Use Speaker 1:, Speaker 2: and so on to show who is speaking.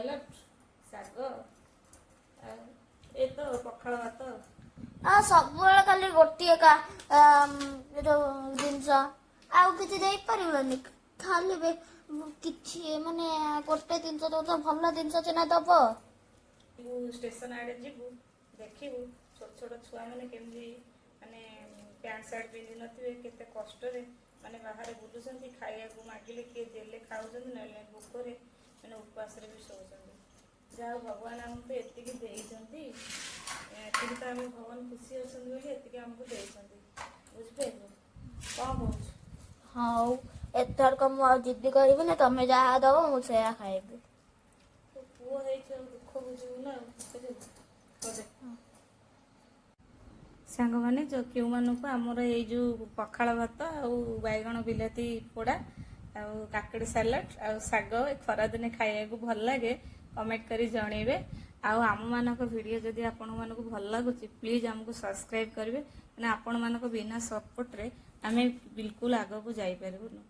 Speaker 1: Salad ଶାଗ ଏ ତ ପଖାଳ ଭାତ
Speaker 2: ସବୁବେଳେ ଖାଲି ଗୋଟିଏ ଯୋଉ ଜିନିଷ ଆଉ କିଛି ଦେଇପାରିବନି ଖାଲି କିଛି ମାନେ ଗୋଟେ ଜିନିଷ ଦଉଛ ଭଲ ଜିନିଷ ସିନା ଦବ।
Speaker 1: ଷ୍ଟେସନ ଆଡେ ଯିବୁ ଦେଖିବୁ ଛୋଟ ଛୋଟ ଛୁଆମାନେ କେମିତି ମାନେ ପ୍ୟାଣ୍ଟ ସାର୍ଟ ପିନ୍ଧି ନଥିବେ କେତେ କଷ୍ଟରେ ମାନେ ବାହାରେ ବୁଲୁଛନ୍ତି ଖାଇବାକୁ ମାଗିଲେ କିଏ ଦେଲେ ଖାଉଛନ୍ତି ନହେଲେ ଭୋକରେ ମାନେ ଉପାସରେ ବି ଶୋଉଛନ୍ତି। ଯାହା ଭଗବାନ ଆମକୁ ଏତିକି ଦେଇଛନ୍ତି ଏତିକି ତ ଆମେ ଭଗବାନ ଖୁସି ଅଛନ୍ତି ବୋଲି ଏତିକି ଆମକୁ ଦେଇଛନ୍ତି ବୁଝିପାରିଲୁ କଣ କହୁଛୁ?
Speaker 2: ହଉ ଏଥରକ ମୁଁ ଆଉ ଜିଦି କରିବିନି ତମେ ଯାହା ଦବ ମୁଁ ସେଇଆ ଖାଇବି।
Speaker 1: ତୁ ପୁଅ ହେଇଛୁ ଆଉ ଦୁଃଖ ବୁଝିବୁ ନା ଆଉ ସାଙ୍ଗମାନେ କେଉଁମାନଙ୍କୁ ଆମର ଏଇ ଯେଉଁ ପଖାଳ ଭାତ ଆଉ ବାଇଗଣ ବିଲାତି ପୋଡ଼ା ଆଉ କାକୁଡ଼ି ସାଲାଡ୍ ଆଉ ଶାଗ ଏ ଖରାଦିନେ ଖାଇବାକୁ ଭଲ ଲାଗେ କମେଣ୍ଟ କରି ଜଣେଇବେ। ଆଉ ଆମମାନଙ୍କ ଭିଡ଼ିଓ ଯଦି ଆପଣମାନଙ୍କୁ ଭଲ ଲାଗୁଛି ପ୍ଲିଜ୍ ଆମକୁ ସବସ୍କ୍ରାଇବ୍ କରିବେ। ମାନେ ଆପଣମାନଙ୍କ ବିନା ସପୋର୍ଟରେ ଆମେ ବିଲକୁଲ ଆଗକୁ ଯାଇପାରିବୁନୁ।